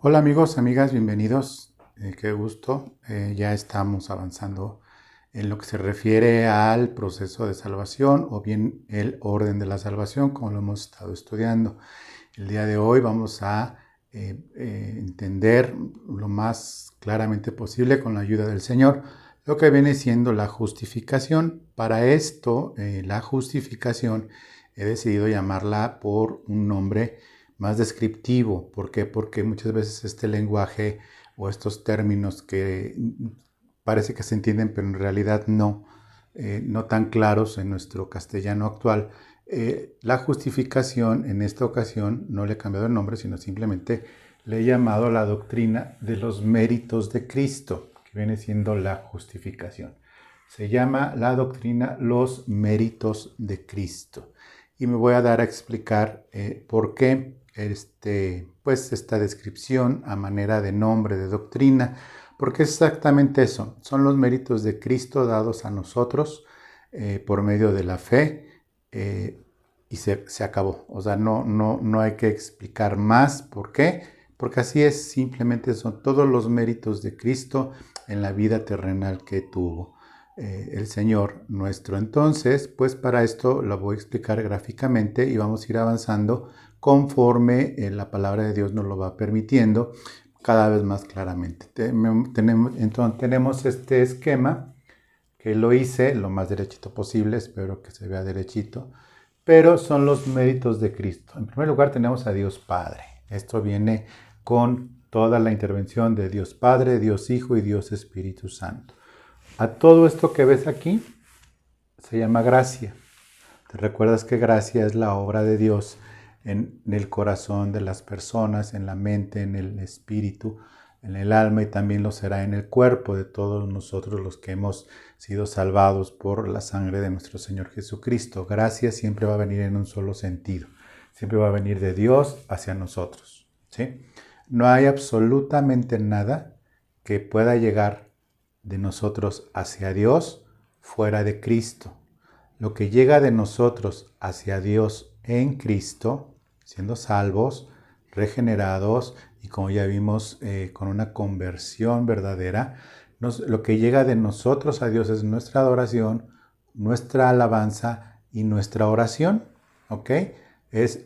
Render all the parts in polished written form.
Hola amigos, amigas, bienvenidos. Qué gusto. Ya estamos avanzando en lo que se refiere al proceso de salvación o bien el orden de la salvación, como lo hemos estado estudiando. El día de hoy vamos a entender lo más claramente posible con la ayuda del Señor lo que viene siendo la justificación. Para esto, la justificación he decidido llamarla por un nombre más descriptivo. ¿Por qué? Porque muchas veces este lenguaje o estos términos que parece que se entienden, pero en realidad no tan claros en nuestro castellano actual. La justificación en esta ocasión no le he cambiado el nombre, sino simplemente le he llamado la doctrina de los méritos de Cristo, que viene siendo la justificación. Se llama la doctrina los méritos de Cristo. Y me voy a dar a explicar por qué pues esta descripción a manera de nombre de doctrina, porque es exactamente eso, son los méritos de Cristo dados a nosotros por medio de la fe y se acabó. O sea, no hay que explicar más por qué, porque así es, simplemente son todos los méritos de Cristo en la vida terrenal que tuvo el Señor nuestro. Entonces, pues para esto lo voy a explicar gráficamente y vamos a ir avanzando conforme la palabra de Dios nos lo va permitiendo cada vez más claramente. Entonces, tenemos este esquema que lo hice lo más derechito posible, espero que se vea derechito, pero son los méritos de Cristo. En primer lugar tenemos a Dios Padre. Esto viene con toda la intervención de Dios Padre, Dios Hijo y Dios Espíritu Santo. A todo esto que ves aquí se llama gracia. ¿Te recuerdas que gracia es la obra de Dios en el corazón de las personas, en la mente, en el espíritu, en el alma y también lo será en el cuerpo de todos nosotros los que hemos sido salvados por la sangre de nuestro Señor Jesucristo? Gracia siempre va a venir en un solo sentido. Siempre va a venir de Dios hacia nosotros, ¿sí? No hay absolutamente nada que pueda llegar de nosotros hacia Dios fuera de Cristo. Lo que llega de nosotros hacia Dios en Cristo, siendo salvos, regenerados y como ya vimos con una conversión verdadera, lo que llega de nosotros a Dios es nuestra adoración, nuestra alabanza y nuestra oración. ¿Ok?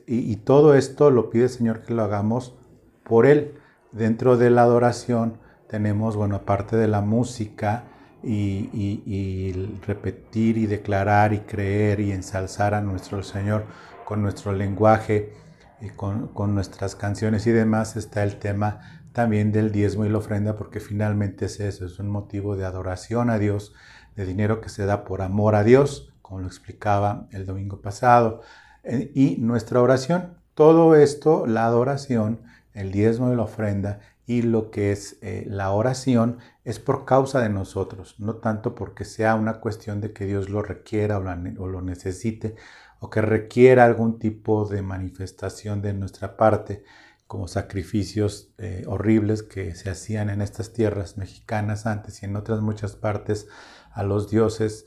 Y todo esto lo pide el Señor que lo hagamos por Él. Dentro de la adoración tenemos, bueno, aparte de la música, y repetir y declarar y creer y ensalzar a nuestro Señor con nuestro lenguaje y con nuestras canciones y demás, está el tema también del diezmo y la ofrenda, porque finalmente es eso, es un motivo de adoración a Dios, de dinero que se da por amor a Dios, como lo explicaba el domingo pasado, y nuestra oración. Todo esto, la adoración, el diezmo y la ofrenda y lo que es la oración, es por causa de nosotros, no tanto porque sea una cuestión de que Dios lo requiera o lo necesite, o que requiera algún tipo de manifestación de nuestra parte, como sacrificios horribles que se hacían en estas tierras mexicanas antes y en otras muchas partes a los dioses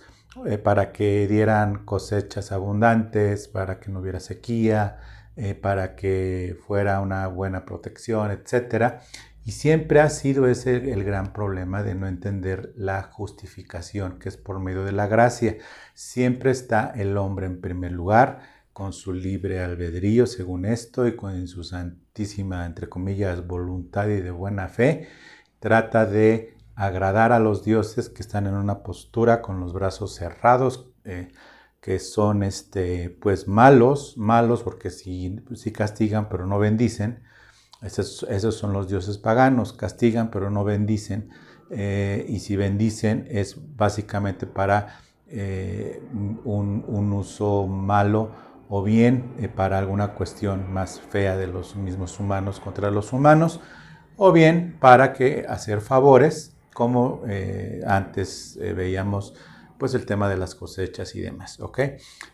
para que dieran cosechas abundantes, para que no hubiera sequía, para que fuera una buena protección, etcétera. Y siempre ha sido ese el gran problema de no entender la justificación, que es por medio de la gracia. Siempre está el hombre en primer lugar, con su libre albedrío, según esto, y con su santísima, entre comillas, voluntad y de buena fe, trata de agradar a los dioses que están en una postura con los brazos cerrados, que son pues malos porque sí castigan pero no bendicen. Esos son los dioses paganos, castigan pero no bendicen, y si bendicen es básicamente para un uso malo o bien para alguna cuestión más fea de los mismos humanos contra los humanos, o bien para que hacer favores, como antes veíamos pues el tema de las cosechas y demás, ¿ok?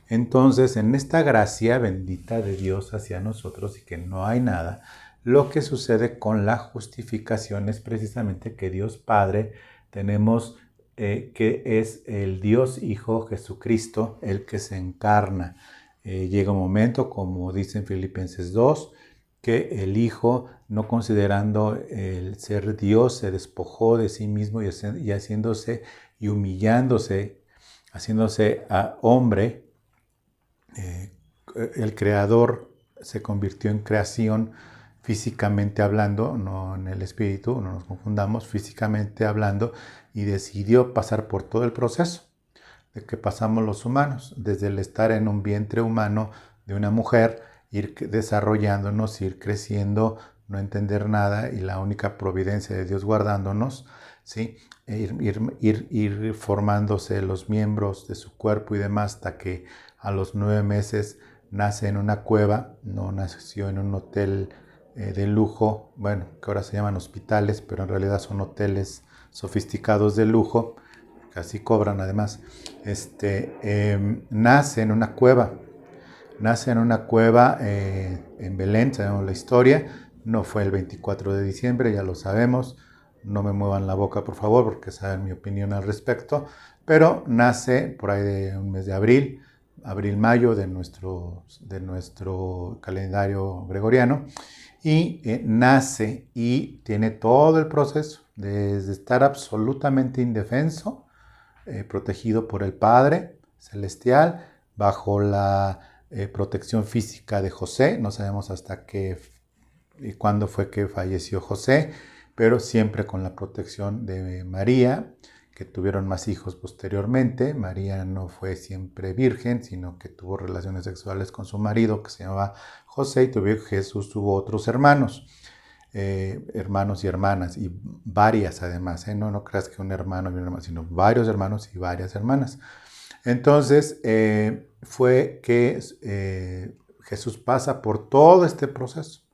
Entonces, en esta gracia bendita de Dios hacia nosotros y que no hay nada, lo que sucede con la justificación es precisamente que Dios Padre tenemos que es el Dios Hijo Jesucristo, el que se encarna. Llega un momento, como dice en Filipenses 2, que el Hijo no considerando el ser Dios, se despojó de sí mismo y haciéndose y humillándose, haciéndose a hombre. El Creador se convirtió en creación físicamente hablando, no en el espíritu, no nos confundamos, físicamente hablando, y decidió pasar por todo el proceso de que pasamos los humanos, desde el estar en un vientre humano de una mujer, ir desarrollándonos, ir creciendo, no entender nada y la única providencia de Dios guardándonos, ¿sí? Ir formándose los miembros de su cuerpo y demás hasta que a los 9 meses nace en una cueva, no nació en un hotel de lujo, bueno, que ahora se llaman hospitales, pero en realidad son hoteles sofisticados de lujo, casi cobran además. Nace en una cueva, en Belén, sabemos la historia, no fue el 24 de diciembre, ya lo sabemos, no me muevan la boca por favor porque saben mi opinión al respecto, pero nace por ahí de un mes de abril-mayo de nuestro calendario gregoriano, y nace y tiene todo el proceso, desde estar absolutamente indefenso, protegido por el Padre Celestial, bajo la protección física de José. No sabemos hasta qué y cuándo fue que falleció José, pero siempre con la protección de María, que tuvieron más hijos posteriormente. María no fue siempre virgen, sino que tuvo relaciones sexuales con su marido, que se llamaba José, y Jesús tuvo otros hermanos. Hermanos y hermanas, y varias además, no creas que un hermano y una hermana, sino varios hermanos y varias hermanas. Entonces fue que Jesús pasa por todo este proceso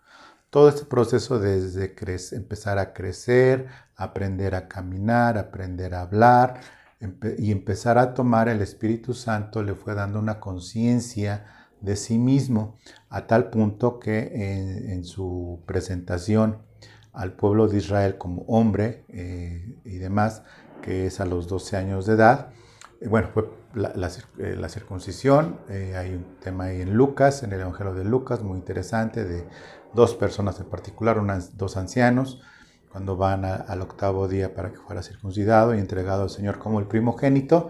desde empezar a crecer, aprender a caminar, aprender a hablar y empezar a tomar el Espíritu Santo, le fue dando una conciencia de sí mismo, a tal punto que en su presentación al pueblo de Israel como hombre y demás, que es a los 12 años de edad, bueno, fue la circuncisión. Hay un tema ahí en Lucas, en el Evangelio de Lucas, muy interesante, de dos personas en particular, dos ancianos, cuando van al octavo día para que fuera circuncidado y entregado al Señor como el primogénito,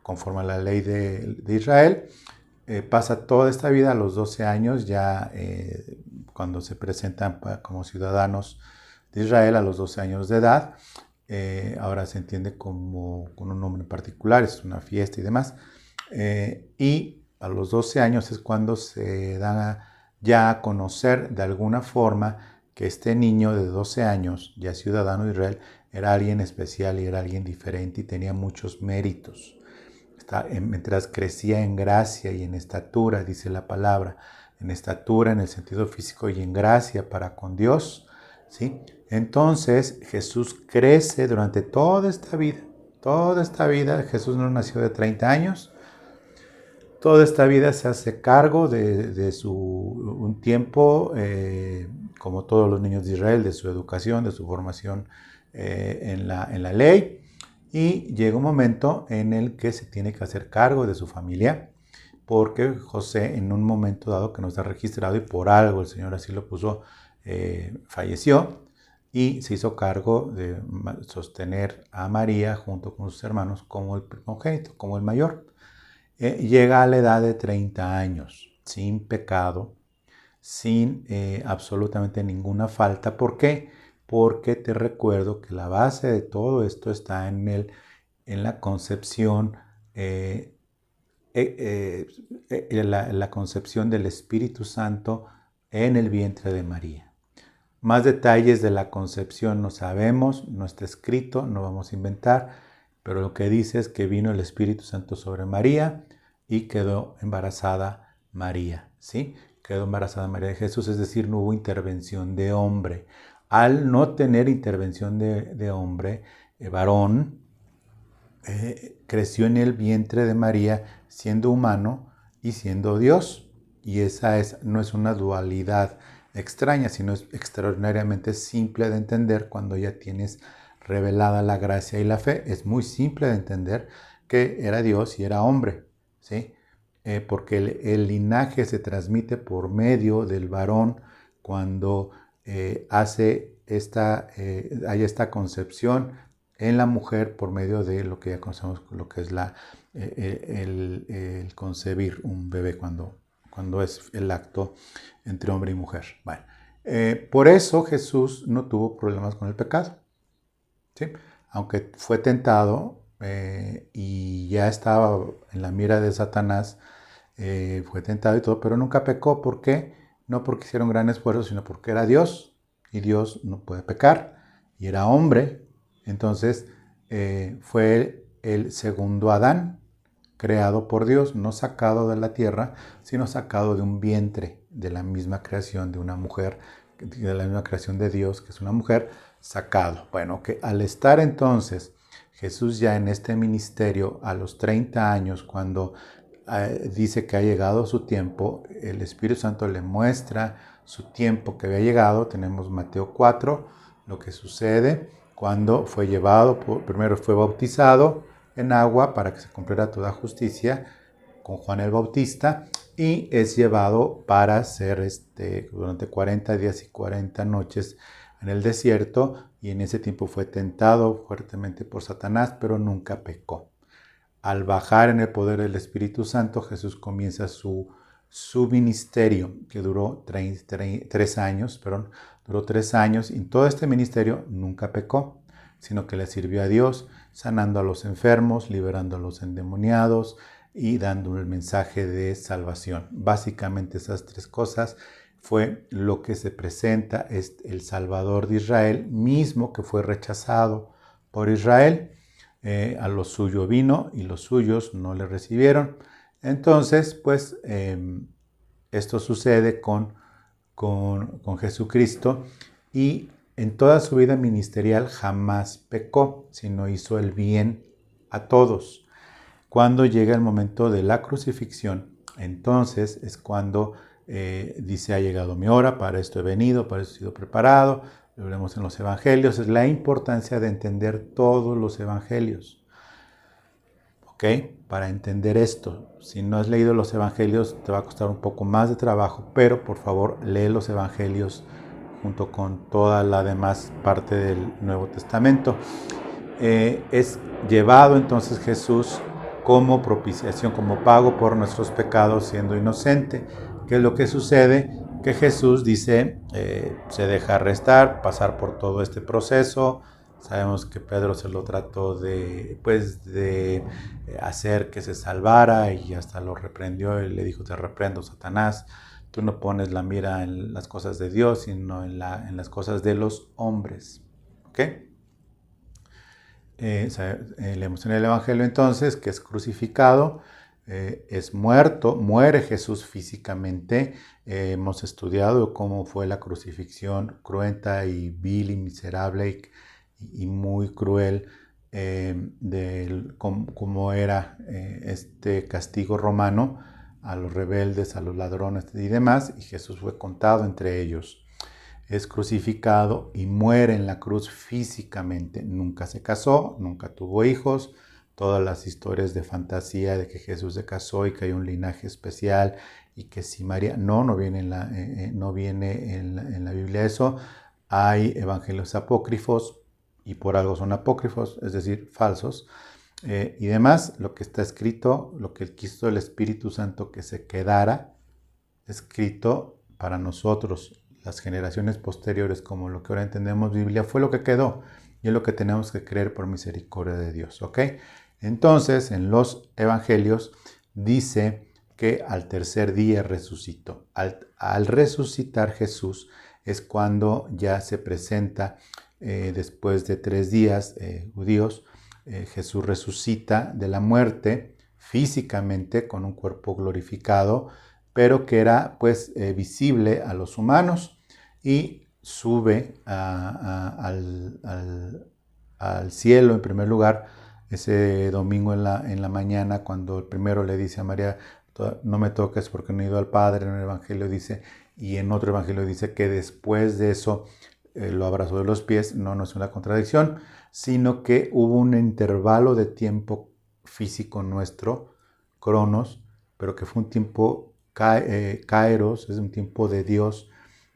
conforme a la ley de Israel. Pasa toda esta vida a los 12 años, ya cuando se presentan como ciudadanos de Israel a los 12 años de edad. Ahora se entiende como con un nombre en particular, es una fiesta y demás. Y a los 12 años es cuando se da ya a conocer de alguna forma que este niño de 12 años, ya ciudadano de Israel, era alguien especial y era alguien diferente y tenía muchos méritos. Mientras crecía en gracia y en estatura, dice la palabra, en estatura en el sentido físico y en gracia para con Dios, ¿sí? Entonces Jesús crece durante toda esta vida. Toda esta vida, Jesús no nació de 30 años. Toda esta vida se hace cargo de un tiempo, como todos los niños de Israel, de su educación, de su formación en la ley. Y llega un momento en el que se tiene que hacer cargo de su familia, porque José en un momento dado que no está registrado y por algo el Señor así lo puso, falleció y se hizo cargo de sostener a María junto con sus hermanos como el primogénito, como el mayor. Llega a la edad de 30 años, sin pecado, sin absolutamente ninguna falta. ¿Por qué? Porque te recuerdo que la base de todo esto está en la concepción, la concepción del Espíritu Santo en el vientre de María. Más detalles de la concepción no sabemos, no está escrito, no vamos a inventar, pero lo que dice es que vino el Espíritu Santo sobre María y quedó embarazada María, ¿sí? Quedó embarazada María de Jesús, es decir, no hubo intervención de hombre. Al no tener intervención de hombre, varón, creció en el vientre de María siendo humano y siendo Dios. Y esa no es una dualidad extraña, sino es extraordinariamente simple de entender cuando ya tienes revelada la gracia y la fe. Es muy simple de entender que era Dios y era hombre, ¿sí? Porque el linaje se transmite por medio del varón cuando hay esta concepción en la mujer por medio de lo que ya conocemos, lo que es el concebir un bebé cuando es el acto entre hombre y mujer. Bueno, por eso Jesús no tuvo problemas con el pecado, ¿sí? Aunque fue tentado y ya estaba en la mira de Satanás, fue tentado y todo, pero nunca pecó. ¿Por qué? No porque hiciera un gran esfuerzo, sino porque era Dios, y Dios no puede pecar, y era hombre. Entonces fue el segundo Adán, creado por Dios, no sacado de la tierra, sino sacado de un vientre, de la misma creación de una mujer, de la misma creación de Dios, que es una mujer, sacado. Bueno, que al estar entonces Jesús ya en este ministerio a los 30 años, cuando dice que ha llegado su tiempo, el Espíritu Santo le muestra su tiempo que había llegado. Tenemos Mateo 4, lo que sucede cuando fue llevado, primero fue bautizado en agua para que se cumpliera toda justicia con Juan el Bautista, y es llevado para ser durante 40 días y 40 noches en el desierto, y en ese tiempo fue tentado fuertemente por Satanás, pero nunca pecó. Al bajar en el poder del Espíritu Santo, Jesús comienza su ministerio, que duró 3 años, duró 3 años, y en todo este ministerio nunca pecó, sino que le sirvió a Dios, sanando a los enfermos, liberando a los endemoniados y dando el mensaje de salvación. Básicamente esas 3 cosas fue lo que se presenta, es el Salvador de Israel, mismo que fue rechazado por Israel. A lo suyo vino y los suyos no le recibieron. Entonces, pues, esto sucede con Jesucristo, y en toda su vida ministerial jamás pecó, sino hizo el bien a todos. Cuando llega el momento de la crucifixión, entonces es cuando dice: ha llegado mi hora, para esto he venido, para esto he sido preparado. Lo veremos en los evangelios. Es la importancia de entender todos los evangelios, ¿ok? Para entender esto, si no has leído los evangelios, te va a costar un poco más de trabajo, pero por favor lee los evangelios junto con toda la demás parte del Nuevo Testamento. Es llevado entonces Jesús como propiciación, como pago por nuestros pecados, siendo inocente. ¿Qué es lo que sucede? Que Jesús dice, se deja arrestar, pasar por todo este proceso. Sabemos que Pedro se lo trató de hacer que se salvara, y hasta lo reprendió y le dijo: te reprendo, Satanás, tú no pones la mira en las cosas de Dios, sino en las cosas de los hombres. ¿Ok? Leemos en el Evangelio entonces que es crucificado, es muerto, muere Jesús físicamente. Hemos estudiado cómo fue la crucifixión cruenta y vil y miserable y muy cruel, cómo era este castigo romano a los rebeldes, a los ladrones y demás, y Jesús fue contado entre ellos. Es crucificado y muere en la cruz físicamente. Nunca se casó, nunca tuvo hijos. Todas las historias de fantasía de que Jesús se casó y que hay un linaje especial y que si María... No viene en la Biblia eso. Hay evangelios apócrifos, y por algo son apócrifos, es decir, falsos. Y demás, lo que está escrito, lo que quiso el Espíritu Santo que se quedara escrito para nosotros, las generaciones posteriores, como lo que ahora entendemos Biblia, fue lo que quedó, y es lo que tenemos que creer por misericordia de Dios, ¿ok? Entonces, en los evangelios dice que al tercer día resucitó. Al resucitar Jesús es cuando ya se presenta, después de 3 días judíos, Jesús resucita de la muerte físicamente con un cuerpo glorificado, pero que era pues visible a los humanos, y sube al cielo en primer lugar ese domingo en la mañana, cuando el primero le dice a María: no me toques porque no he ido al Padre. En un evangelio dice, y en otro evangelio dice que después de eso lo abrazó de los pies. No es una contradicción, sino que hubo un intervalo de tiempo físico nuestro, cronos, pero que fue un tiempo kairos, es un tiempo de Dios,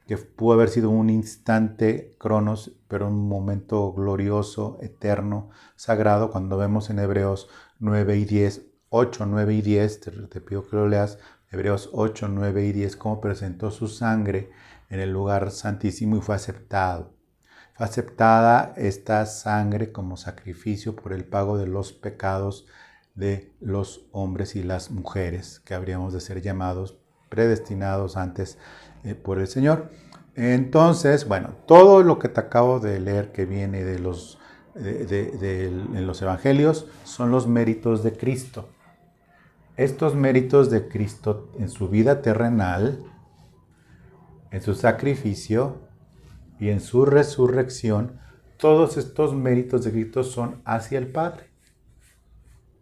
que pudo haber sido un instante cronos, pero un momento glorioso, eterno, sagrado, cuando vemos en Hebreos 9 y 10, 8, 9 y 10, te pido que lo leas, Hebreos 8, 9 y 10, cómo presentó su sangre en el lugar santísimo y fue aceptado. Fue aceptada esta sangre como sacrificio por el pago de los pecados de los hombres y las mujeres, que habríamos de ser llamados, predestinados antes por el Señor. Entonces, bueno, todo lo que te acabo de leer que viene en los evangelios son los méritos de Cristo. Estos méritos de Cristo en su vida terrenal, en su sacrificio y en su resurrección, todos estos méritos de Cristo son hacia el Padre.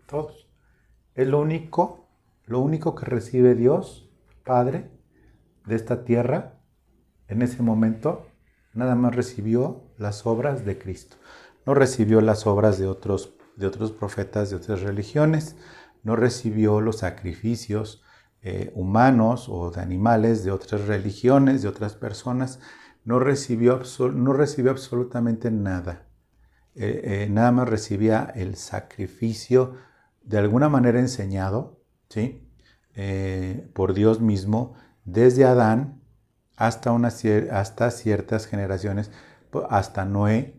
Todos. Es lo único que recibe Dios, Padre, de esta tierra. En ese momento, nada más recibió las obras de Cristo. No recibió las obras de otros profetas de otras religiones. No recibió los sacrificios humanos o de animales de otras religiones, de otras personas. No recibió absolutamente nada. Nada más recibía el sacrificio de alguna manera enseñado, ¿sí? Por Dios mismo, desde Adán hasta ciertas generaciones, hasta Noé,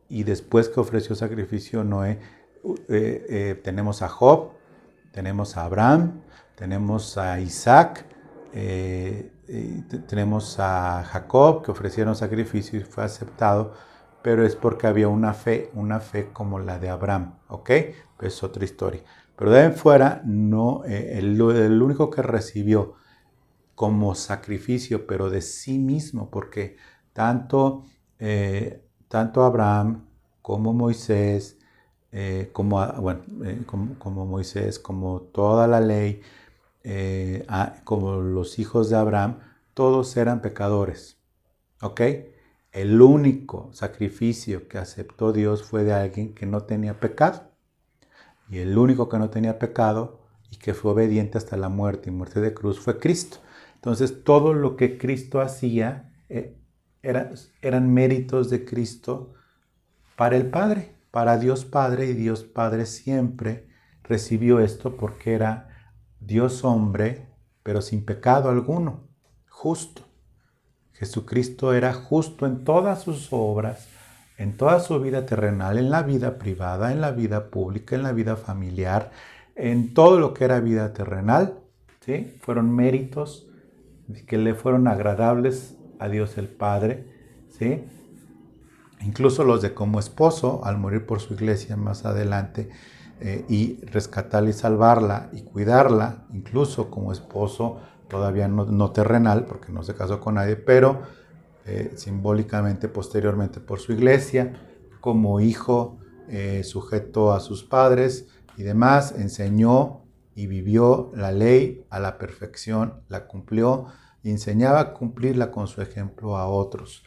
y después que ofreció sacrificio Noé, tenemos a Job, tenemos a Abraham, tenemos a Isaac, tenemos a Jacob, que ofrecieron sacrificio y fue aceptado, pero es porque había una fe como la de Abraham, ¿ok? Pues es otra historia. Pero de ahí en fuera, no, el único que recibió como sacrificio, pero de sí mismo, porque tanto Abraham como Moisés, como Moisés, como toda la ley, como los hijos de Abraham, todos eran pecadores, ¿ok? El único sacrificio que aceptó Dios fue de alguien que no tenía pecado. Y el único que no tenía pecado y que fue obediente hasta la muerte y muerte de cruz fue Cristo. Entonces, todo lo que Cristo hacía eran méritos de Cristo para el Padre, para Dios Padre, y Dios Padre siempre recibió esto porque era Dios hombre, pero sin pecado alguno, justo. Jesucristo era justo en todas sus obras, en toda su vida terrenal, en la vida privada, en la vida pública, en la vida familiar, en todo lo que era vida terrenal, ¿sí? Fueron méritos que le fueron agradables a Dios el Padre, ¿sí? Incluso los de como esposo, al morir por su iglesia más adelante, y rescatarla y salvarla y cuidarla, incluso como esposo, todavía no terrenal, porque no se casó con nadie, pero simbólicamente posteriormente por su iglesia, como hijo sujeto a sus padres y demás, enseñó y vivió la ley a la perfección, la cumplió y enseñaba a cumplirla con su ejemplo a otros.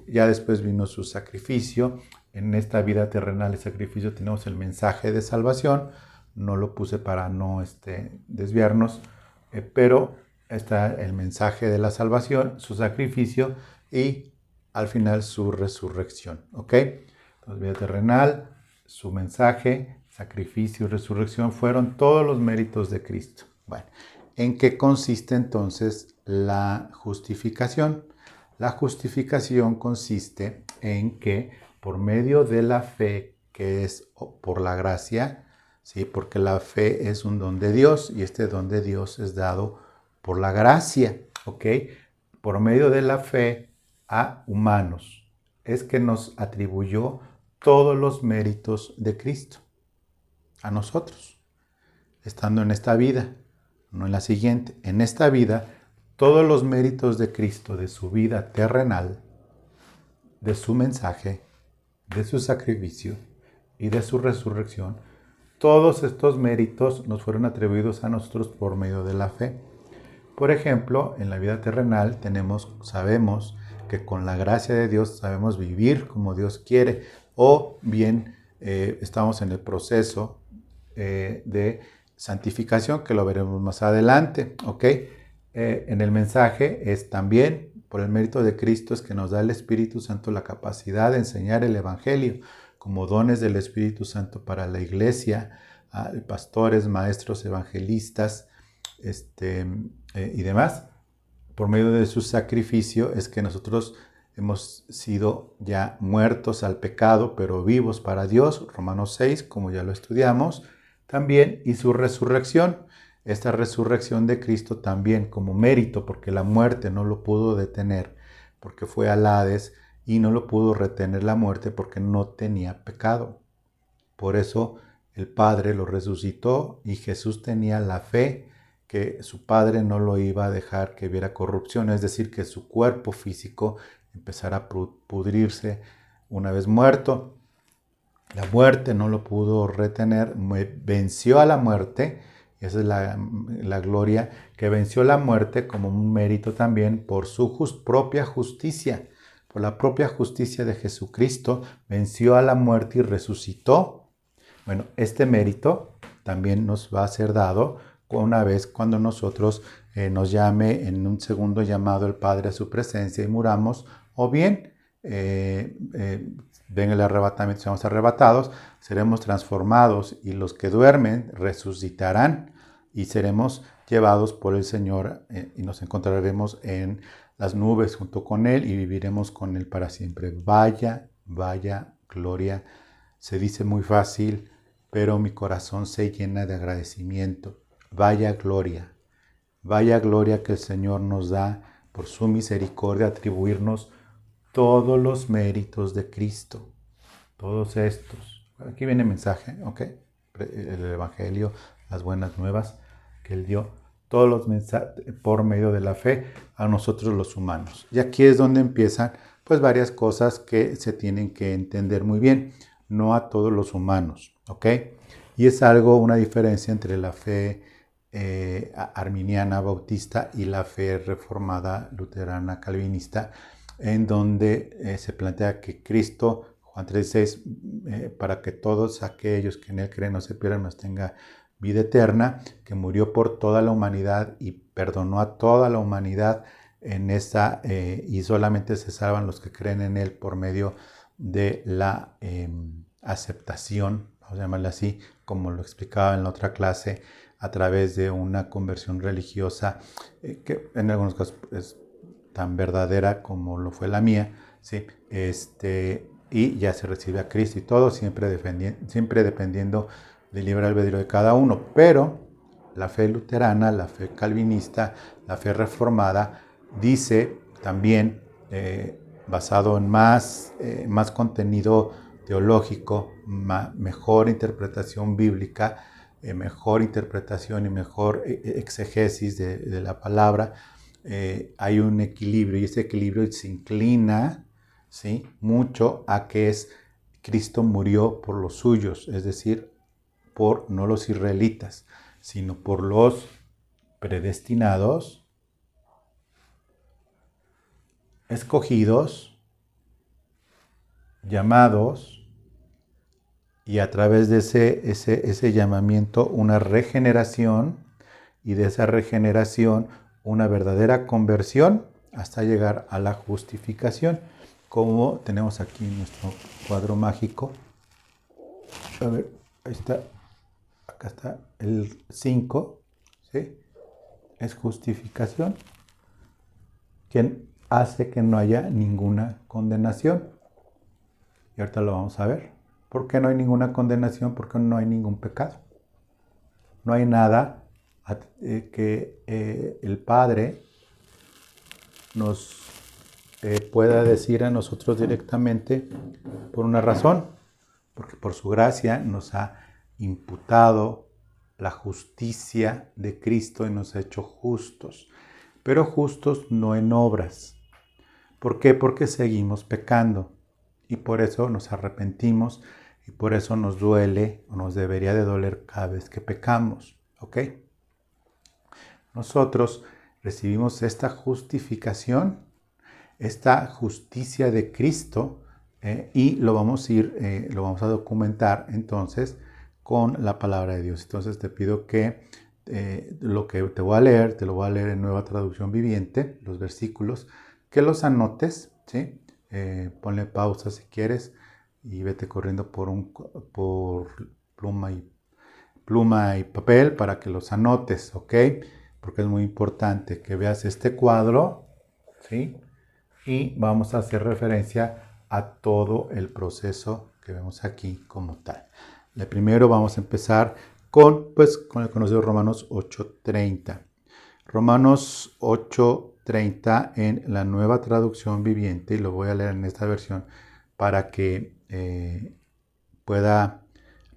Ya después vino su sacrificio. En esta vida terrenal de sacrificio tenemos el mensaje de salvación. No lo puse para no desviarnos, pero está el mensaje de la salvación, su sacrificio y al final su resurrección. ¿Ok? Entonces, vida terrenal, su mensaje, sacrificio y resurrección fueron todos los méritos de Cristo. Bueno, ¿en qué consiste entonces la justificación? La justificación consiste en que por medio de la fe, que es por la gracia, ¿sí? Porque la fe es un don de Dios y este don de Dios es dado por la gracia, ¿ok? Por medio de la fe a humanos, es que nos atribuyó todos los méritos de Cristo a nosotros, estando en esta vida, no en la siguiente. En esta vida, todos los méritos de Cristo, de su vida terrenal, de su mensaje, de su sacrificio y de su resurrección, todos estos méritos nos fueron atribuidos a nosotros por medio de la fe. Por ejemplo, en la vida terrenal sabemos que con la gracia de Dios sabemos vivir como Dios quiere, o bien estamos en el proceso de santificación, que lo veremos más adelante, ¿ok? En el mensaje es también por el mérito de Cristo es que nos da el Espíritu Santo la capacidad de enseñar el Evangelio como dones del Espíritu Santo para la iglesia, pastores, maestros, evangelistas, y demás. Por medio de su sacrificio es que nosotros hemos sido ya muertos al pecado, pero vivos para Dios, Romanos 6, como ya lo estudiamos, también, y su resurrección. Esta resurrección de Cristo también como mérito, porque la muerte no lo pudo detener, porque fue al Hades, y no lo pudo retener la muerte porque no tenía pecado. Por eso el Padre lo resucitó y Jesús tenía la fe que su Padre no lo iba a dejar que viera corrupción, es decir, que su cuerpo físico empezara a pudrirse una vez muerto. La muerte no lo pudo retener, venció a la muerte. Esa es la gloria, que venció la muerte como un mérito también por su propia justicia. Por la propia justicia de Jesucristo, venció a la muerte y resucitó. Bueno, este mérito también nos va a ser dado una vez cuando nosotros nos llame en un segundo llamado el Padre a su presencia y muramos, o bien ven el arrebatamiento, seamos arrebatados, seremos transformados y los que duermen resucitarán y seremos llevados por el Señor y nos encontraremos en las nubes junto con Él y viviremos con Él para siempre. Vaya, vaya gloria. Se dice muy fácil, pero mi corazón se llena de agradecimiento. Vaya gloria que el Señor nos da por su misericordia, atribuirnos todos los méritos de Cristo, todos estos. Aquí viene el mensaje, ¿ok? El Evangelio, las buenas nuevas que Él dio, todos los mensajes por medio de la fe a nosotros los humanos. Y aquí es donde empiezan pues varias cosas que se tienen que entender muy bien, no a todos los humanos, ¿ok? Y es una diferencia entre la fe arminiana bautista y la fe reformada luterana calvinista, en donde se plantea que Cristo, Juan 3:6, para que todos aquellos que en Él creen no se pierdan, mas tenga vida eterna, que murió por toda la humanidad y perdonó a toda la humanidad en esa, y solamente se salvan los que creen en Él por medio de la aceptación, vamos a llamarla así, como lo explicaba en la otra clase, a través de una conversión religiosa que en algunos casos es tan verdadera como lo fue la mía, ¿sí? Y ya se recibe a Cristo y todo, siempre dependiendo del libre albedrío de cada uno. Pero la fe luterana, la fe calvinista, la fe reformada, dice también, basado en más contenido teológico, mejor interpretación bíblica, mejor interpretación y mejor exegesis de la palabra, hay un equilibrio y ese equilibrio se inclina, ¿sí?, mucho a que Cristo murió por los suyos, es decir, por no los israelitas, sino por los predestinados, escogidos, llamados, y a través de ese llamamiento una regeneración, y de esa regeneración una verdadera conversión hasta llegar a la justificación, como tenemos aquí nuestro cuadro mágico. A ver, ahí está, acá está el 5, ¿sí? Es justificación, quien hace que no haya ninguna condenación. Y ahorita lo vamos a ver. ¿Por qué no hay ninguna condenación? Porque no hay ningún pecado. No hay nada que el Padre nos pueda decir a nosotros directamente por una razón, porque por su gracia nos ha imputado la justicia de Cristo y nos ha hecho justos, pero justos no en obras. ¿Por qué? Porque seguimos pecando y por eso nos arrepentimos y por eso nos duele o nos debería de doler cada vez que pecamos, ¿ok? Nosotros recibimos esta justificación, esta justicia de Cristo, y lo vamos a documentar entonces con la palabra de Dios. Entonces te pido que lo que te voy a leer, te lo voy a leer en Nueva Traducción Viviente, los versículos que los anotes, ¿sí? Ponle pausa si quieres y vete corriendo por pluma y papel para que los anotes, ¿ok? Porque es muy importante que veas este cuadro, ¿sí? Y vamos a hacer referencia a todo el proceso que vemos aquí como tal. Primero vamos a empezar con el conocido Romanos 8:30. Romanos 8:30 en la Nueva Traducción Viviente, y lo voy a leer en esta versión para que pueda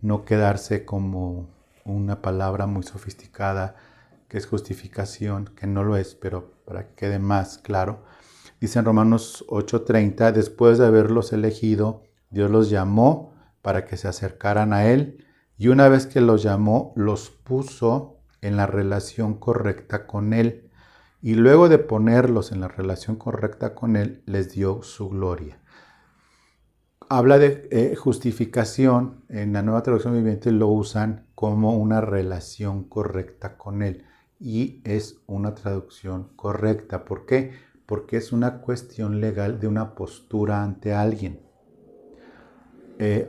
no quedarse como una palabra muy sofisticada que es justificación, que no lo es, pero para que quede más claro. Dice en Romanos 8:30, después de haberlos elegido, Dios los llamó para que se acercaran a Él, y una vez que los llamó, los puso en la relación correcta con Él, y luego de ponerlos en la relación correcta con Él, les dio su gloria. Habla de justificación, en la Nueva Traducción Viviente lo usan como una relación correcta con Él, y es una traducción correcta. ¿Por qué? Porque es una cuestión legal de una postura ante alguien.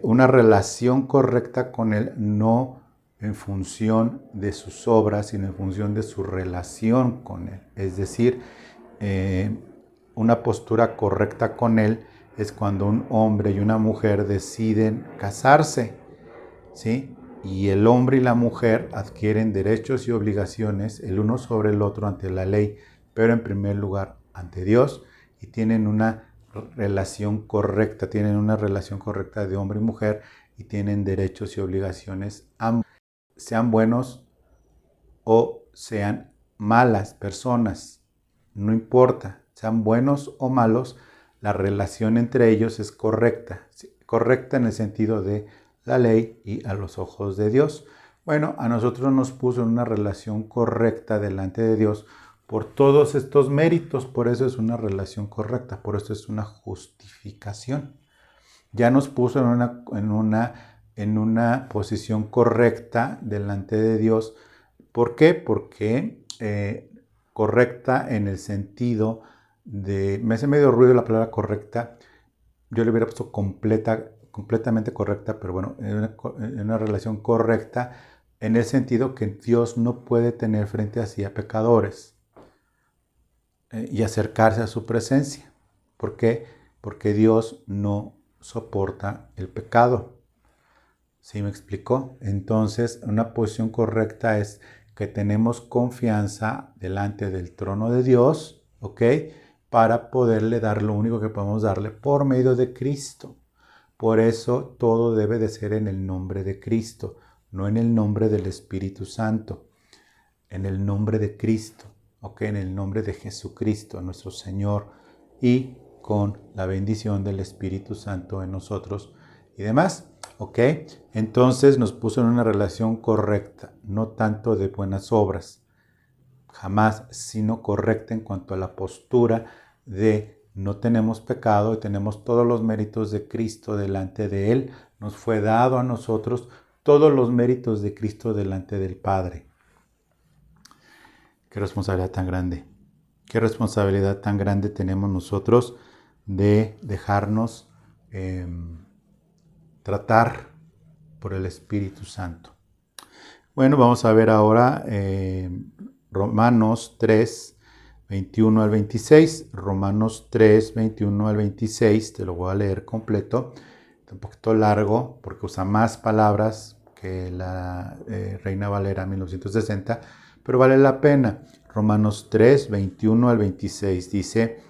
Una relación correcta con Él, no en función de sus obras, sino en función de su relación con Él. Es decir, una postura correcta con Él es cuando un hombre y una mujer deciden casarse, ¿sí? Y el hombre y la mujer adquieren derechos y obligaciones el uno sobre el otro ante la ley, pero en primer lugar ante Dios, y tienen una relación correcta de hombre y mujer, y tienen derechos y obligaciones, sean buenos o sean malas personas, no importa, sean buenos o malos, la relación entre ellos es correcta, correcta en el sentido de la ley y a los ojos de Dios. Bueno, a nosotros nos puso en una relación correcta delante de Dios por todos estos méritos, por eso es una relación correcta, por eso es una justificación. Ya nos puso en una posición correcta delante de Dios. ¿Por qué? Porque correcta en el sentido de, me hace medio ruido la palabra correcta, yo le hubiera puesto completamente correcta, pero bueno, en una relación correcta en el sentido que Dios no puede tener frente a sí a pecadores y acercarse a su presencia. ¿Por qué? Porque Dios no soporta el pecado. ¿Sí me explicó? Entonces, una posición correcta es que tenemos confianza delante del trono de Dios, ¿ok? Para poderle dar lo único que podemos darle por medio de Cristo. Por eso todo debe de ser en el nombre de Cristo, no en el nombre del Espíritu Santo, en el nombre de Cristo, ¿ok? En el nombre de Jesucristo, nuestro Señor, y con la bendición del Espíritu Santo en nosotros y demás. ¿Ok? Entonces nos puso en una relación correcta, no tanto de buenas obras, jamás, sino correcta en cuanto a la postura de no tenemos pecado y tenemos todos los méritos de Cristo delante de Él. Nos fue dado a nosotros todos los méritos de Cristo delante del Padre. Qué responsabilidad tan grande. Qué responsabilidad tan grande tenemos nosotros de dejarnos tratar por el Espíritu Santo. Bueno, vamos a ver ahora Romanos 3, 21 al 26. Romanos 3, 21 al 26, te lo voy a leer completo. Está un poquito largo porque usa más palabras que la Reina Valera 1960, pero vale la pena. Romanos 3, 21 al 26 dice: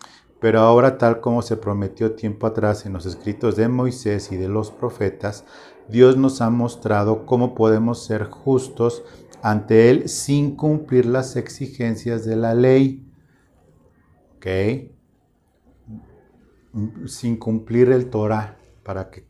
pero ahora, tal como se prometió tiempo atrás en los escritos de Moisés y de los profetas, Dios nos ha mostrado cómo podemos ser justos ante Él sin cumplir las exigencias de la ley. ¿Ok? Sin cumplir el Torah, para que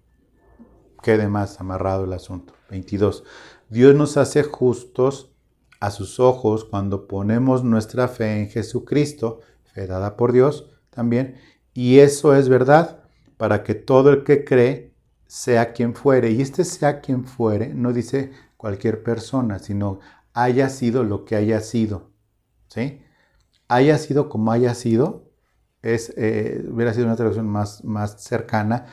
quede más amarrado el asunto. 22. Dios nos hace justos a sus ojos cuando ponemos nuestra fe en Jesucristo, fe dada por Dios también, y eso es verdad, para que todo el que cree sea quien fuere. Y este sea quien fuere no dice cualquier persona, sino haya sido lo que haya sido, ¿sí? Haya sido como haya sido, hubiera sido una traducción más cercana,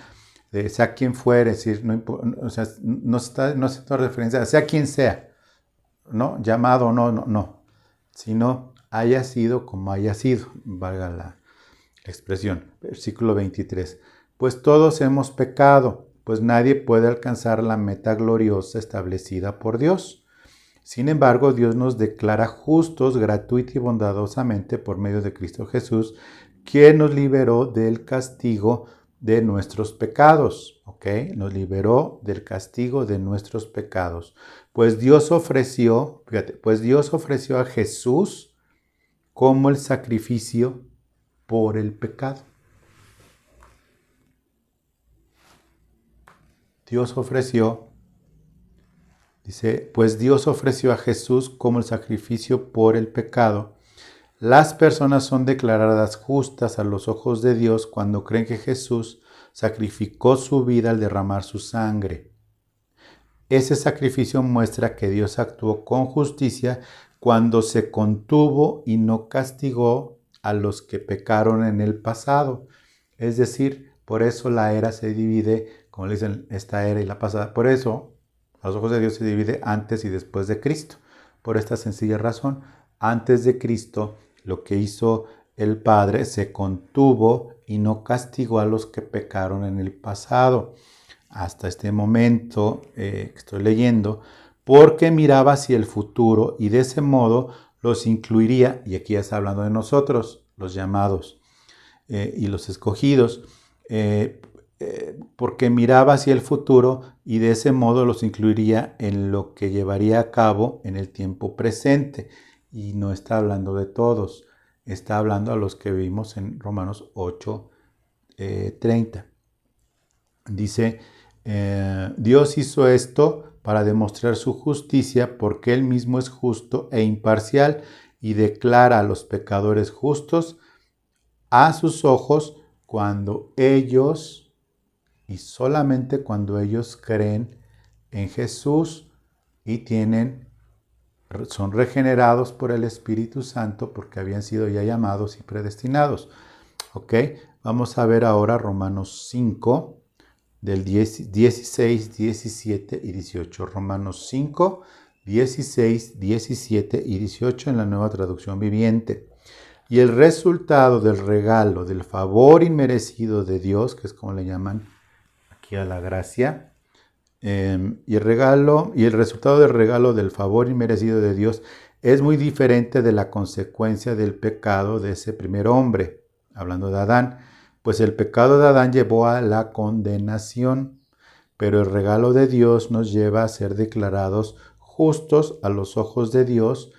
de sea quien fuere, es decir, o sea, no está haciendo referencia a sea quien sea, ¿no? Llamado o no, sino haya sido como haya sido, valga la expresión. Versículo 23. Pues todos hemos pecado, pues nadie puede alcanzar la meta gloriosa establecida por Dios. Sin embargo, Dios nos declara justos gratuita y bondadosamente por medio de Cristo Jesús, quien nos liberó del castigo de nuestros pecados. ¿Ok? Nos liberó del castigo de nuestros pecados. Pues Dios ofreció a Jesús como el sacrificio por el pecado. Dice, pues Dios ofreció a Jesús como el sacrificio por el pecado. Las personas son declaradas justas a los ojos de Dios cuando creen que Jesús sacrificó su vida al derramar su sangre. Ese sacrificio muestra que Dios actuó con justicia cuando se contuvo y no castigó a los que pecaron en el pasado. Es decir, por eso la era se divide, como le dicen, esta era y la pasada. Por eso, a los ojos de Dios se divide antes y después de Cristo. Por esta sencilla razón, antes de Cristo, lo que hizo el Padre se contuvo y no castigó a los que pecaron en el pasado. Hasta este momento que estoy leyendo, porque miraba hacia el futuro y de ese modo los incluiría, y aquí ya está hablando de nosotros, los llamados y los escogidos, porque miraba hacia el futuro y de ese modo los incluiría en lo que llevaría a cabo en el tiempo presente. Y no está hablando de todos, está hablando a los que vimos en Romanos 8, 30. Dice, Dios hizo esto para demostrar su justicia porque Él mismo es justo e imparcial y declara a los pecadores justos a sus ojos cuando ellos, y solamente cuando ellos creen en Jesús y son regenerados por el Espíritu Santo porque habían sido ya llamados y predestinados. ¿Ok? Vamos a ver ahora Romanos 5, del 16, 17 y 18. Romanos 5, 16, 17 y 18 en la Nueva Traducción Viviente. Y el resultado del regalo, del favor inmerecido de Dios, que es como le llaman aquí a la gracia, y el resultado del regalo del favor inmerecido de Dios es muy diferente de la consecuencia del pecado de ese primer hombre, hablando de Adán, pues el pecado de Adán llevó a la condenación, pero el regalo de Dios nos lleva a ser declarados justos a los ojos de Dios,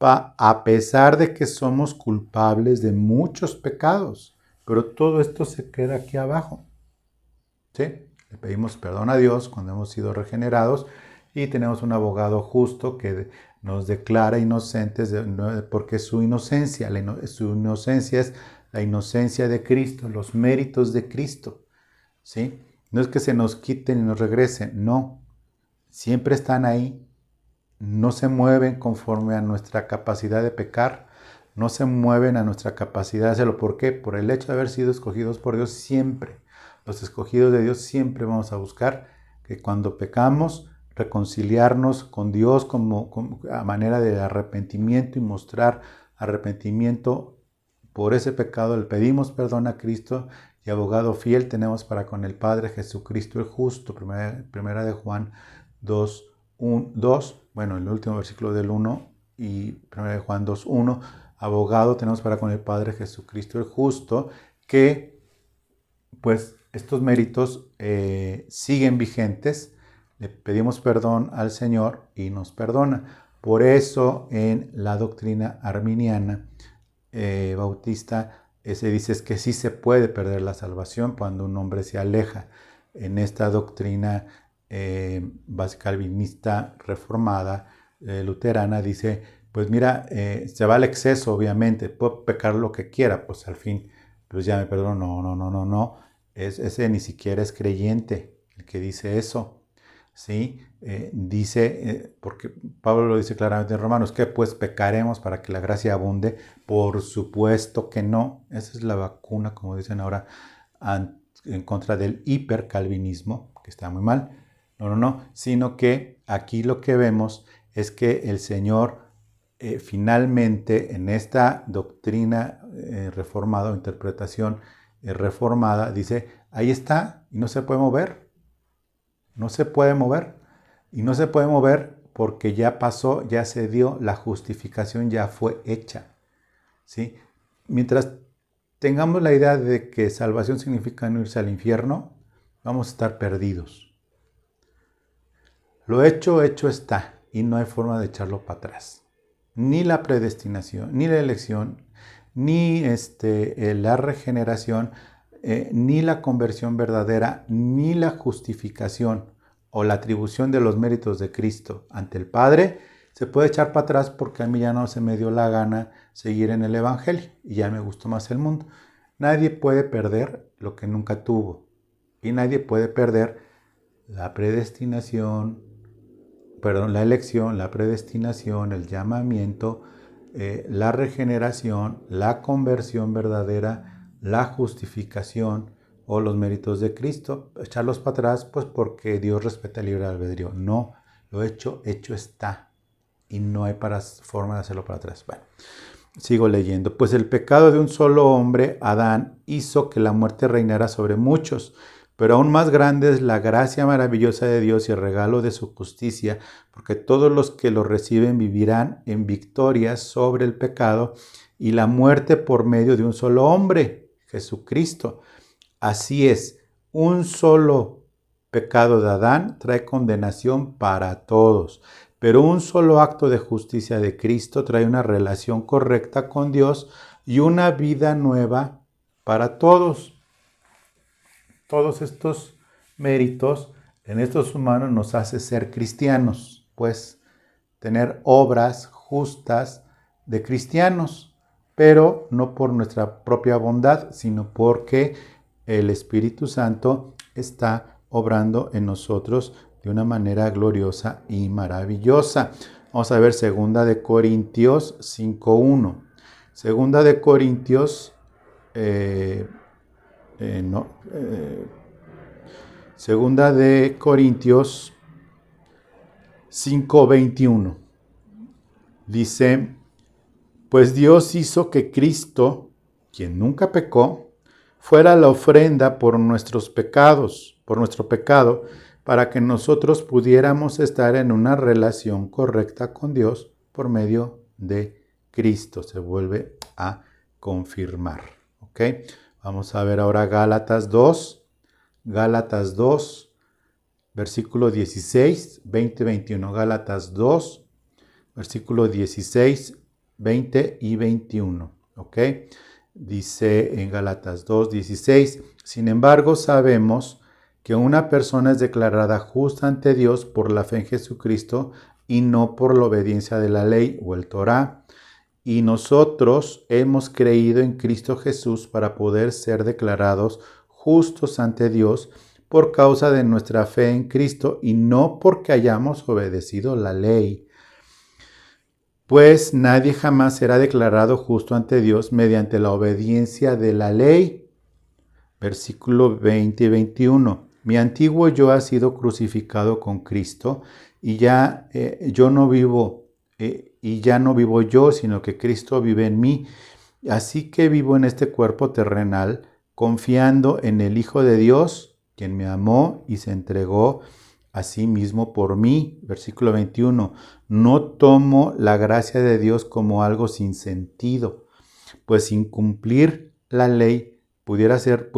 a pesar de que somos culpables de muchos pecados. Pero todo esto se queda aquí abajo. ¿Sí? Le pedimos perdón a Dios cuando hemos sido regenerados y tenemos un abogado justo que nos declara inocentes porque su inocencia es la inocencia de Cristo, los méritos de Cristo. ¿Sí? No es que se nos quiten y nos regresen, no. Siempre están ahí. No se mueven conforme a nuestra capacidad de pecar, no se mueven a nuestra capacidad de hacerlo. ¿Por qué? Por el hecho de haber sido escogidos por Dios siempre. Los escogidos de Dios siempre vamos a buscar que cuando pecamos, reconciliarnos con Dios a manera de arrepentimiento y mostrar arrepentimiento por ese pecado. Le pedimos perdón a Cristo y abogado fiel tenemos para con el Padre Jesucristo el justo. Primera de Juan 2, 2, bueno, el último versículo del 1 y 1 de Juan 2, 1, abogado tenemos para con el Padre Jesucristo el justo, que pues estos méritos siguen vigentes, le pedimos perdón al Señor y nos perdona. Por eso en la doctrina arminiana bautista se dice es que sí se puede perder la salvación cuando un hombre se aleja. En esta doctrina calvinista reformada, luterana, dice, pues mira, se va al exceso, obviamente, puedo pecar lo que quiera, pues al fin, pues ya me perdono. No, ese ni siquiera es creyente, el que dice eso. ¿sí? Dice, porque Pablo lo dice claramente en Romanos, que pues pecaremos para que la gracia abunde. Por supuesto que no. Esa es la vacuna, como dicen ahora, en contra del hipercalvinismo, que está muy mal. No, sino que aquí lo que vemos es que el Señor finalmente en esta doctrina reformada o interpretación reformada dice, ahí está y no se puede mover, no se puede mover y no se puede mover porque ya pasó, ya se dio, la justificación ya fue hecha, ¿sí? Mientras tengamos la idea de que salvación significa no irse al infierno, vamos a estar perdidos. Lo hecho está y no hay forma de echarlo para atrás. Ni la predestinación, ni la elección, ni la regeneración, ni la conversión verdadera, ni la justificación o la atribución de los méritos de Cristo ante el Padre se puede echar para atrás porque a mí ya no se me dio la gana seguir en el Evangelio y ya me gustó más el mundo. Nadie puede perder lo que nunca tuvo y nadie puede perder la predestinación, la elección, la predestinación, el llamamiento, la regeneración, la conversión verdadera, la justificación o los méritos de Cristo. Echarlos para atrás, pues porque Dios respeta el libre albedrío. No, lo hecho está. Y no hay forma de hacerlo para atrás. Bueno, sigo leyendo. Pues el pecado de un solo hombre, Adán, hizo que la muerte reinara sobre muchos. Pero aún más grande es la gracia maravillosa de Dios y el regalo de su justicia, porque todos los que lo reciben vivirán en victoria sobre el pecado y la muerte por medio de un solo hombre, Jesucristo. Así es, un solo pecado de Adán trae condenación para todos, pero un solo acto de justicia de Cristo trae una relación correcta con Dios y una vida nueva para todos. Todos estos méritos en estos humanos nos hace ser cristianos, pues tener obras justas de cristianos, pero no por nuestra propia bondad, sino porque el Espíritu Santo está obrando en nosotros de una manera gloriosa y maravillosa. Vamos a ver 2 de Corintios 5:1. 2 de Corintios Segunda de Corintios 5:21 dice, pues Dios hizo que Cristo, quien nunca pecó, fuera la ofrenda por nuestros pecados, por nuestro pecado, para que nosotros pudiéramos estar en una relación correcta con Dios por medio de Cristo. Se vuelve a confirmar. ¿Ok? Vamos a ver ahora Gálatas 2, versículo 16, 20, 21. Gálatas 2, versículo 16, 20 y 21. ¿Ok? Dice en Gálatas 2, 16, sin embargo sabemos que una persona es declarada justa ante Dios por la fe en Jesucristo y no por la obediencia de la ley o el Torá. Y nosotros hemos creído en Cristo Jesús para poder ser declarados justos ante Dios por causa de nuestra fe en Cristo y no porque hayamos obedecido la ley. Pues nadie jamás será declarado justo ante Dios mediante la obediencia de la ley. Versículo 20 y 21. Mi antiguo yo ha sido crucificado con Cristo y ya yo no vivo y ya no vivo yo, sino que Cristo vive en mí. Así que vivo en este cuerpo terrenal, confiando en el Hijo de Dios, quien me amó y se entregó a sí mismo por mí. Versículo 21. No tomo la gracia de Dios como algo sin sentido, pues sin cumplir la ley pudiera ser,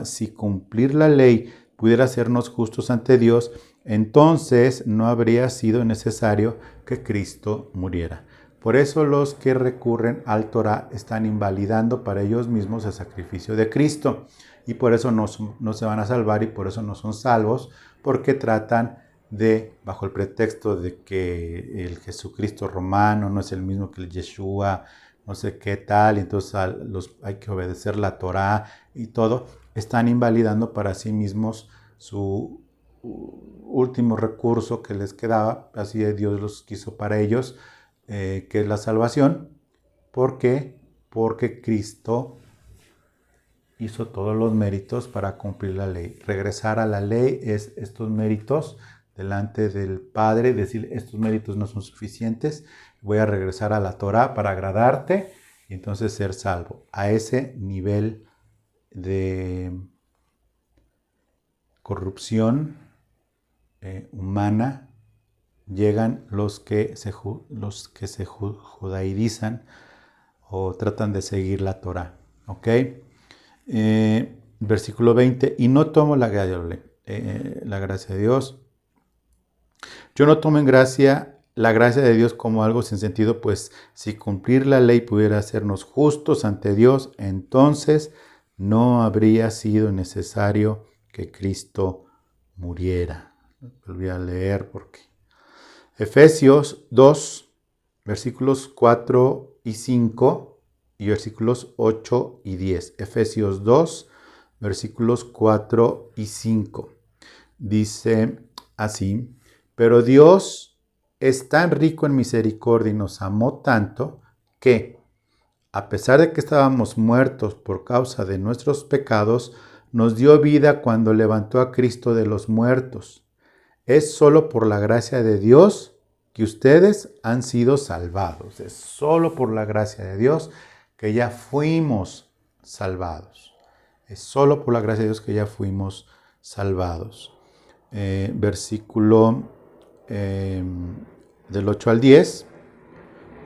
si cumplir la ley pudiera hacernos justos ante Dios, entonces no habría sido necesario que Cristo muriera. Por eso los que recurren al Torá están invalidando para ellos mismos el sacrificio de Cristo y por eso no se van a salvar y por eso no son salvos, porque tratan de, bajo el pretexto de que el Jesucristo romano no es el mismo que el Yeshua, no sé qué tal, entonces hay que obedecer la Torá y todo, están invalidando para sí mismos su último recurso que les quedaba, así Dios los quiso para ellos, que es la salvación. ¿Por qué? Porque Cristo hizo todos los méritos para cumplir la ley. Regresar a la ley es estos méritos delante del Padre, decir, estos méritos no son suficientes, voy a regresar a la Torá para agradarte y entonces ser salvo. A ese nivel de corrupción humana llegan los que se judaizan o tratan de seguir la Torá. ¿Ok? Versículo 20, y no tomo la gracia de Dios. Yo no tomo en gracia la gracia de Dios como algo sin sentido, pues si cumplir la ley pudiera hacernos justos ante Dios, entonces no habría sido necesario que Cristo muriera. Volví a leer porque Efesios 2, versículos 4 y 5 y versículos 8 y 10. Efesios 2, versículos 4 y 5. Dice así, pero Dios es tan rico en misericordia y nos amó tanto que, a pesar de que estábamos muertos por causa de nuestros pecados, nos dio vida cuando levantó a Cristo de los muertos. Es solo por la gracia de Dios que ustedes han sido salvados. Es solo por la gracia de Dios que ya fuimos salvados. Es solo por la gracia de Dios que ya fuimos salvados. Versículo del 8 al 10.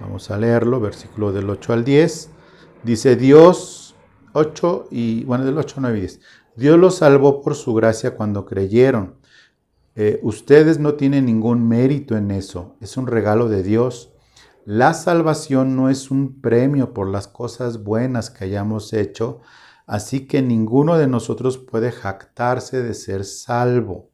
Vamos a leerlo, versículo del 8 al 10. Dice Dios, 8 y, bueno, del 8 9 y 10. Dios los salvó por su gracia cuando creyeron. Ustedes no tienen ningún mérito en eso, es un regalo de Dios. La salvación no es un premio por las cosas buenas que hayamos hecho, así que ninguno de nosotros puede jactarse de ser salvo,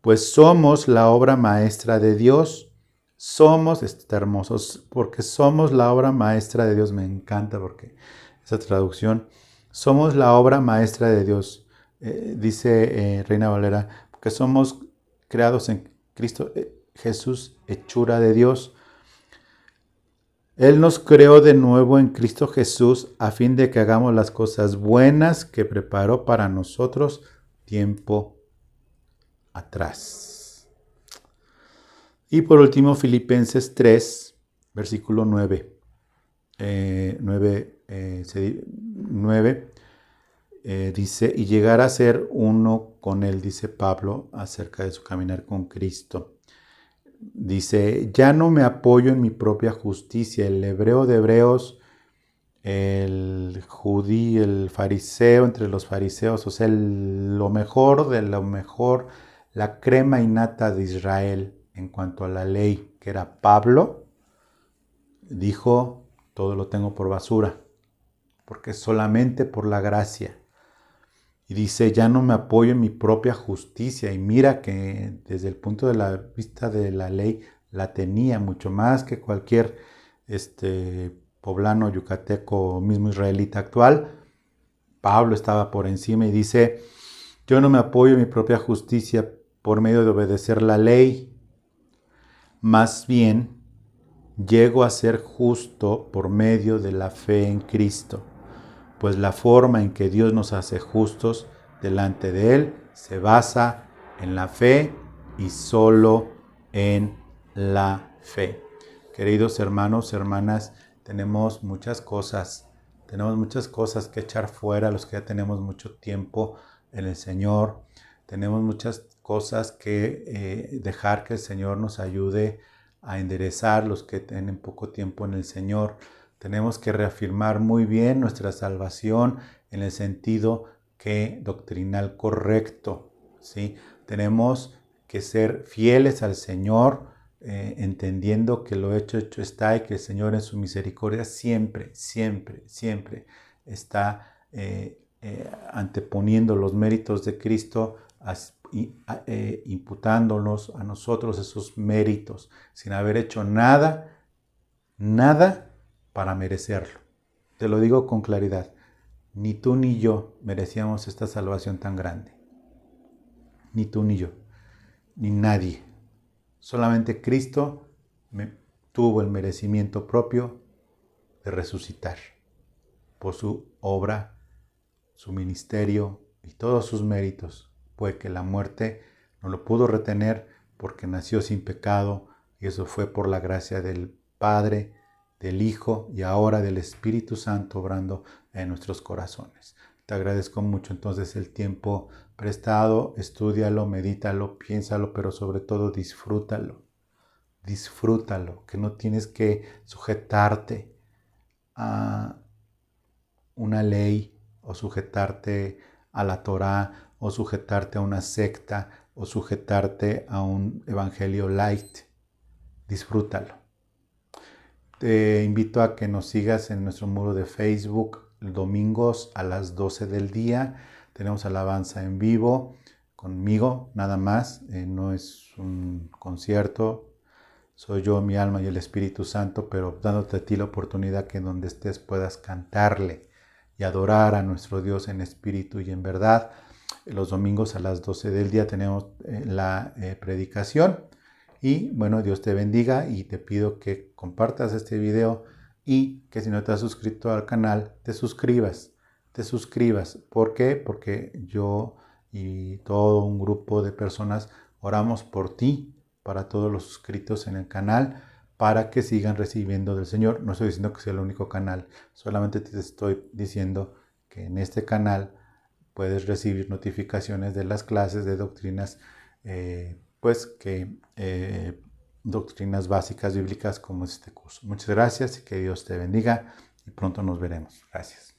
pues somos la obra maestra de Dios. Está hermoso, porque somos la obra maestra de Dios. Me encanta porque esa traducción, somos la obra maestra de Dios, dice Reina Valera, porque somos creados en Cristo Jesús, hechura de Dios. Él nos creó de nuevo en Cristo Jesús a fin de que hagamos las cosas buenas que preparó para nosotros tiempo atrás. Y por último, Filipenses 3, versículo 9. 9 dice, y llegar a ser uno con él, dice Pablo, acerca de su caminar con Cristo. Dice, ya no me apoyo en mi propia justicia. El hebreo de hebreos, el judío, el fariseo entre los fariseos, o sea, lo mejor de lo mejor, la crema innata de Israel en cuanto a la ley, que era Pablo, dijo, todo lo tengo por basura, porque es solamente por la gracia. Y dice, ya no me apoyo en mi propia justicia. Y mira que desde el punto de la vista de la ley, la tenía mucho más que cualquier poblano, yucateco, mismo israelita actual. Pablo estaba por encima y dice, yo no me apoyo en mi propia justicia por medio de obedecer la ley. Más bien, llego a ser justo por medio de la fe en Cristo. Pues la forma en que Dios nos hace justos delante de Él se basa en la fe y solo en la fe. Queridos hermanos, hermanas, tenemos muchas cosas que echar fuera, los que ya tenemos mucho tiempo en el Señor. Tenemos muchas cosas que dejar que el Señor nos ayude a enderezar, los que tienen poco tiempo en el Señor. Tenemos que reafirmar muy bien nuestra salvación en el sentido que doctrinal correcto, ¿sí? Tenemos que ser fieles al Señor, entendiendo que lo hecho está y que el Señor en su misericordia siempre está anteponiendo los méritos de Cristo, imputándonos a nosotros esos méritos, sin haber hecho nada para merecerlo. Te lo digo con claridad, ni tú ni yo merecíamos esta salvación tan grande. Ni tú ni yo. ni nadie. Solamente Cristo tuvo el merecimiento propio de resucitar por su obra, su ministerio y todos sus méritos, pues que la muerte no lo pudo retener porque nació sin pecado, y eso fue por la gracia del Padre, del Hijo y ahora del Espíritu Santo obrando en nuestros corazones. Te agradezco mucho entonces el tiempo prestado, estúdialo, medítalo, piénsalo, pero sobre todo disfrútalo. Disfrútalo, que no tienes que sujetarte a una ley o sujetarte a la Torá o sujetarte a una secta o sujetarte a un evangelio light. Disfrútalo. Te invito a que nos sigas en nuestro muro de Facebook domingos a las 12 del día. Tenemos alabanza en vivo conmigo, nada más. No es un concierto. Soy yo, mi alma y el Espíritu Santo, pero dándote a ti la oportunidad que donde estés puedas cantarle y adorar a nuestro Dios en espíritu y en verdad. Los domingos a las 12 del día tenemos la predicación. Y bueno, Dios te bendiga y te pido que compartas este video y que si no te has suscrito al canal, te suscribas. Te suscribas. ¿Por qué? Porque yo y todo un grupo de personas oramos por ti, para todos los suscritos en el canal, para que sigan recibiendo del Señor. No estoy diciendo que sea el único canal, solamente te estoy diciendo que en este canal puedes recibir notificaciones de las clases de doctrinas, doctrinas básicas bíblicas como es este curso. Muchas gracias y que Dios te bendiga y pronto nos veremos. Gracias.